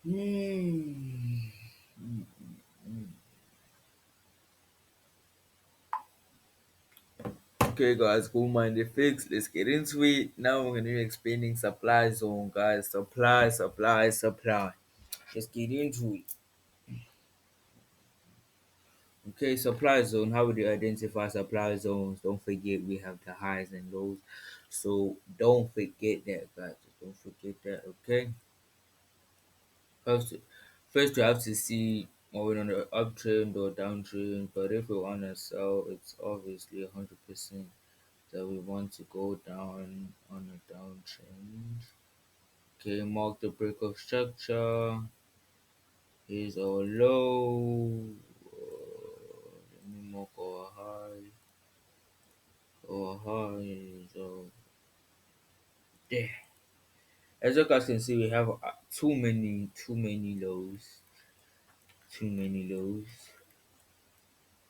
Hmm. Okay, guys, go mind the fix. Let's get into it. Now we're gonna be explaining supply zone, guys. Supply. Let's get into it. Okay, supply zone. How would you identify supply zones? Don't forget we have the highs and lows. So don't forget that, guys. Don't forget that, okay? First, first you have to see are we on the uptrend or downtrend. But if we want to sell, it's obviously 100% that we want to go down on a downtrend. Okay, mark the break of structure. Here's our low. Let me mark our high. Our high is there. As you guys can see, we have too many lows. Too many lows.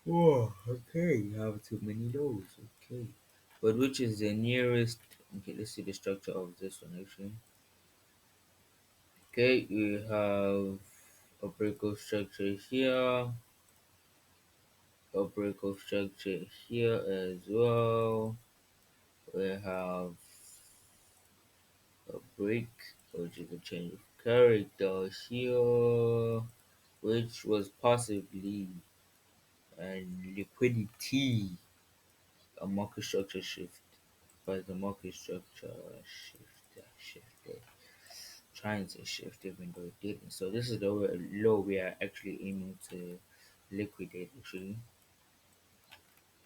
Oh, okay, you have too many lows. Okay, but which is the nearest? Okay, let's see the structure of this one actually. Okay, we have a break of structure here, a break of structure here as well. We have a break, which is a change of character here, which was possibly a liquidity, a market structure shift, but the market structure shifted, trying to shift even though it didn't. So this is the low we are actually aiming to liquidate actually.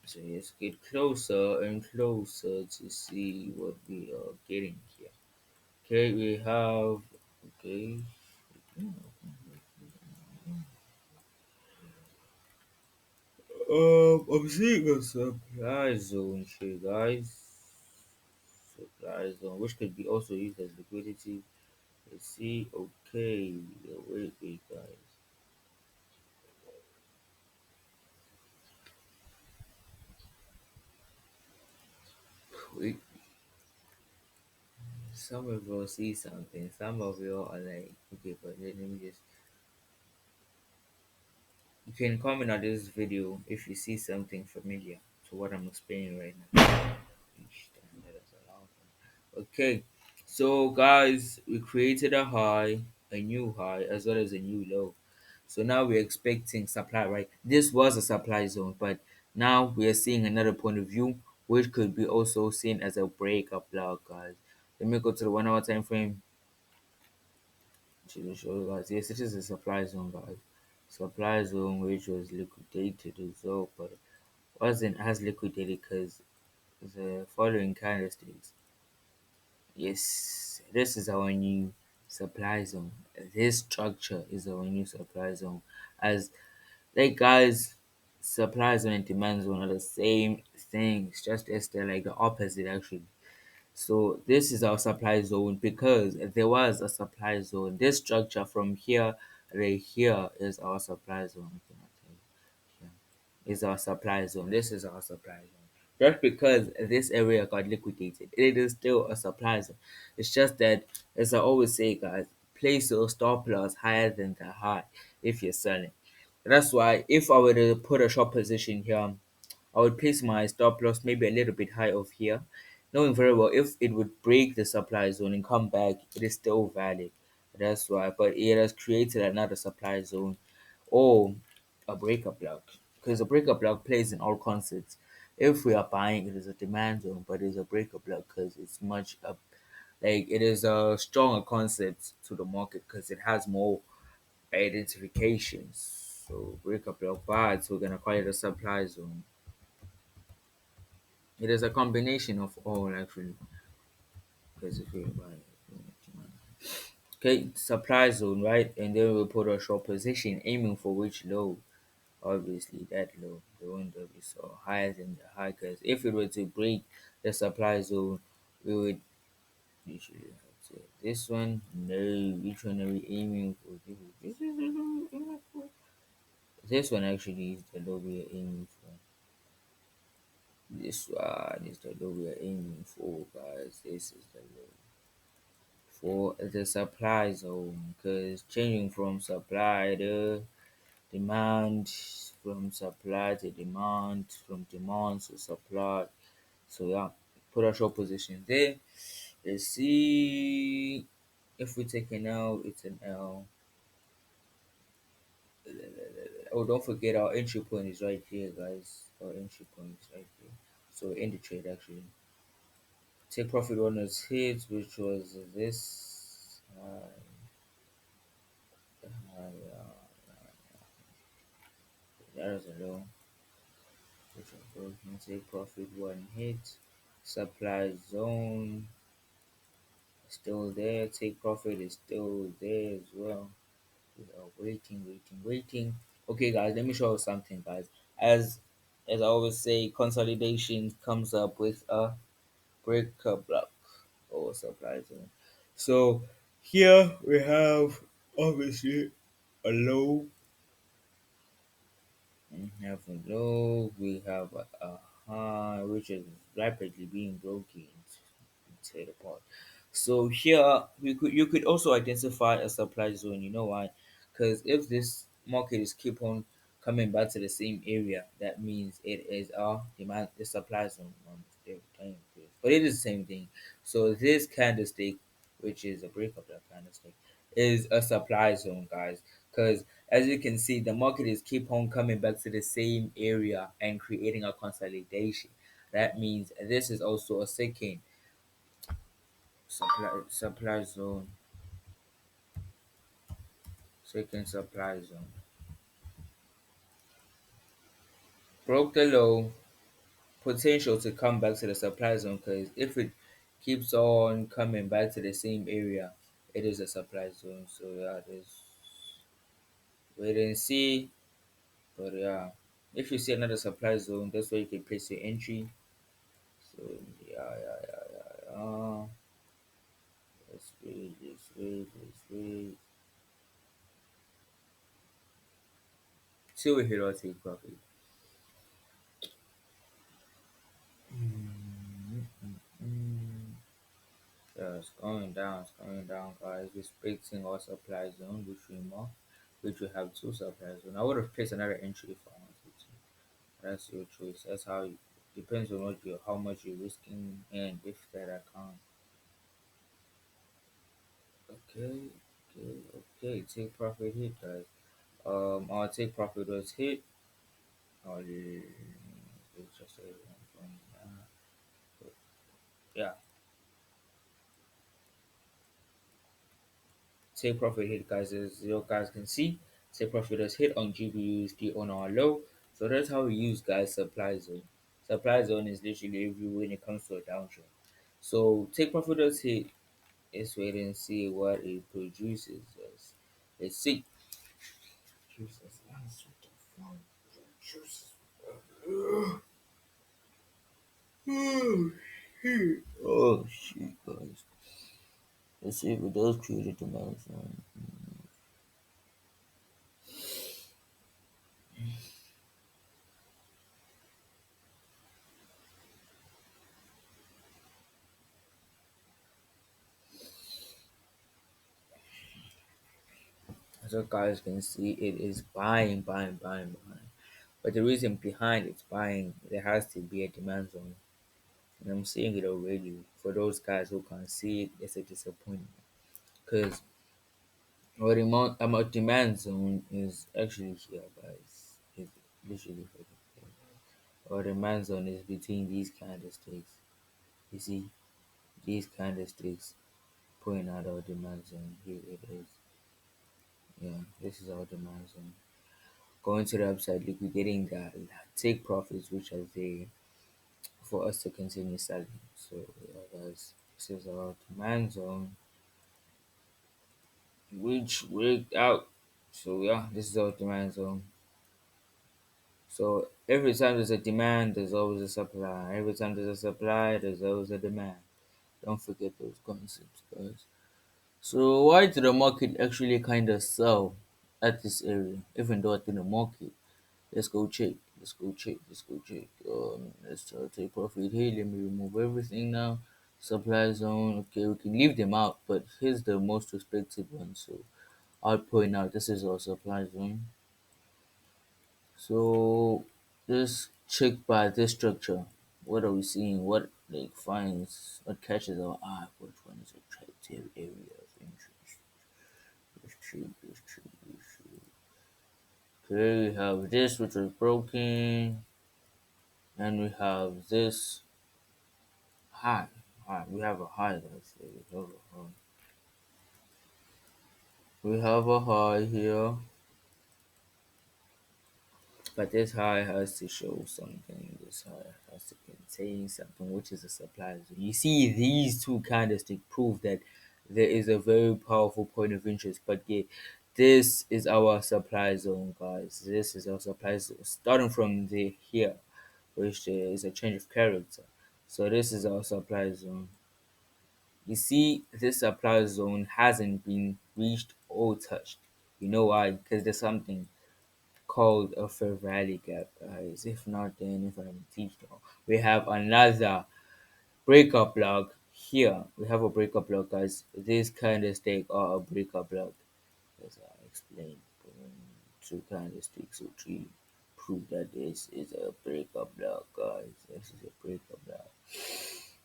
So let's get closer and closer to see what we are getting here. Okay, we have okay. I'm seeing a supply zone here, guys. Supply zone, which could be also used as liquidity. Let's see. Okay, wait, guys. Wait, some of you will see something. Some of you are like, okay, but let me just. You can comment on this video if you see something familiar to what I'm explaining right now. Eesh, damn, that is a long one. Okay, so guys, we created a new high, as well as a new low. So now we're expecting supply, right? This was a supply zone, but now we are seeing another point of view, which could be also seen as a breakup block, guys. Let me go to the 1 hour time frame to show you guys. Yes, it is a supply zone, guys. Supply zone which was liquidated as well, but wasn't as liquidated because the following candlesticks. Yes, this is our new supply zone. This structure is our new supply zone. As like guys, supply zone and demand zone are the same things, just as they're like the opposite actually. So this is our supply zone because there was a supply zone. This structure from here right here is our supply zone. Okay, I'll tell you. Is our supply zone. This is our supply zone. Just because this area got liquidated, it is still a supply zone. It's just that, as I always say, guys, place your stop loss higher than the high if you're selling. That's why if I were to put a short position here, I would place my stop loss maybe a little bit high off here, knowing very well if it would break the supply zone and come back, it is still valid. That's why, but it has created another supply zone or a breakup block because a breakup block plays in all concepts. If we are buying, it is a demand zone, but it's a breakup block because it's much up. Like it is a stronger concept to the market because it has more identifications. So breakup block bad, so we're gonna call it a supply zone. It is a combination of all actually. Because if we buy okay, supply zone, right? And then we put a short position aiming for which low? Obviously that low, the one that we saw higher than the high. Because if it were to break the supply zone, we would usually have to this one. No, which one are we aiming for? This is the low we're aiming for. This one actually is the low we are aiming for. This one is the low we are aiming for, guys. This is the low for the supply zone, because changing from supply to demand, from supply to demand, from demand to supply. So yeah, put a short position there. Let's see if we take an L, it's an L. Oh, don't forget our entry point is right here, guys. Our entry point is right here. So in the trade actually. Take profit on its hit, which was this. That is a low. Which was take profit one hit. Supply zone still there. Take profit is still there as well. We are waiting, waiting, waiting. Okay, guys, let me show you something, guys. As I always say, consolidation comes up with a breaker block or supply zone. So here we have obviously a low. We have a low. We have a high, which is rapidly being broken into the part. So here we could you could also identify a supply zone. You know why? Because if this market is keep on coming back to the same area, that means it is a demand the supply zone on every time. But it is the same thing. So this candlestick, which is a break of that candlestick, is a supply zone, guys. Because as you can see, the market is keep on coming back to the same area and creating a consolidation. That means this is also a second supply zone, second supply zone. Broke the low, potential to come back to the supply zone, because if it keeps on coming back to the same area, it is a supply zone. So yeah, there's wait and see. But yeah, if you see another supply zone, that's where you can place your entry. So yeah. Let's wait. Till we hit our take profit. Mm. Yeah, it's going down, guys. Respecting our supply zone, which we have two supply zone. I would have placed another entry if I wanted to. That's your choice. That's how it depends on how much you're risking and if that account. Okay, okay. Take profit hit, guys. Our take profit was hit. Let's just say yeah. Take profit hit, guys, as you guys can see. Take profit has hit on GBUSD on our low. So that's how we use, guys, supply zone. Supply zone is literally everywhere when it comes to a downtrend. So take profit has hit. Let's wait and see what it produces. Let's see. Jesus, that's what the fuck. Jesus. Oh shit, guys. Let's see if it does create a demand zone. As you guys can see, it is buying. But the reason behind its buying, there has to be a demand zone. And I'm seeing it already. For those guys who can see it, it's a disappointment. Because our demand zone is actually here, guys. It's literally for the our demand zone is between these candlesticks. You see, these candlesticks pointing out our demand zone. Here it is. Yeah, this is our demand zone. Going to the upside, liquidating that, take profits which are there for us to continue selling. So yeah, guys, this is our demand zone, which worked out. So yeah, this is our demand zone. So every time there's a demand, there's always a supply. Every time there's a supply, there's always a demand. Don't forget those concepts, guys. So why did the market actually kind of sell at this area, even though I think the market? Let's go check. Let's go check. Let's take profit here. Let me remove everything now. Supply zone, okay, we can leave them out, but here's the most respected one. So I'll point out this is our supply zone. So just check by this structure. What are we seeing? What like finds what catches our eye? Which one is attractive area of interest? Let's check, let's check, let's check. Okay, we have this which was broken, and we have this high. High. We have a high, let's say. We have a high. We have a high here. But this high has to show something. This high has to contain something, which is a supply zone. You see, these two candlesticks prove that there is a very powerful point of interest. But yeah, this is our supply zone, guys. This is our supply zone. Starting from the here, which is a change of character. So this is our supply zone. You see, this supply zone hasn't been reached or touched. You know why? Because there's something called a Fair Valley Gap, guys. If not, then if I'm teaching, we have another breakup block here. We have a breakup block, guys. This kind of stake are a breakup block, as I explained. Two kind of stakes or three prove that this is a breakup block, guys. This is a breakup block.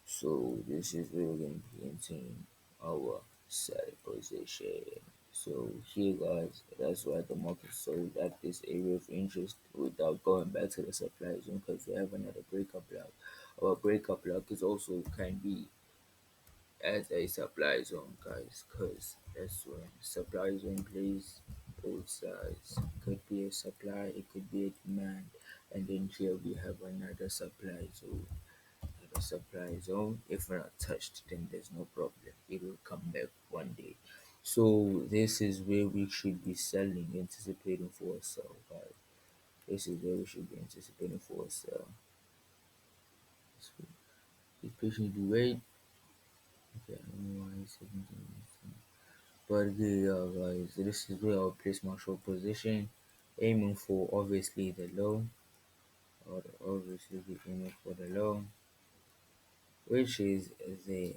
So this is where we're going to be entering our sell position. So here guys, that's why the market sold at this area of interest without going back to the supply zone because we have another breakup block. Our breakup block is also can be as a supply zone guys because that's when supply zone plays both sides. It could be a supply, it could be a demand, and then here we have another supply zone. The supply zone. If we're not touched, then there's no problem. It will come back one day. So this is where we should be selling, anticipating for a sell, guys. This is where we should be anticipating for a sell. So be patiently wait. Okay, I don't know why it's 17. But yeah, guys, this is where I'll place my short position, aiming for obviously the low, or obviously be aiming for the low, which is the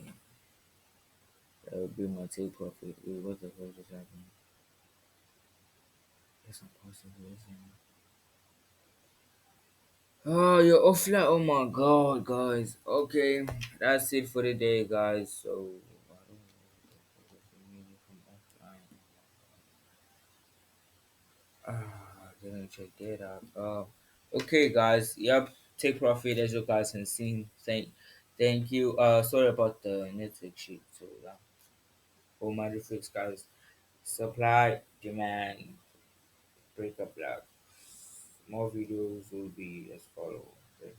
that would be my take profit. Wait, what the fuck just happened? It's impossible, isn't it? Oh, you're offline. Oh my god, guys. Okay, that's it for the day, guys. So, I don't know if I'm maybe from offline. Didn't check that out. Okay, guys. Yep, take profit as you guys can see. Thank you. Sorry about the Netflix sheet. So, all my fix, guys. Supply, demand, breakup block. More videos will be as follow. Okay.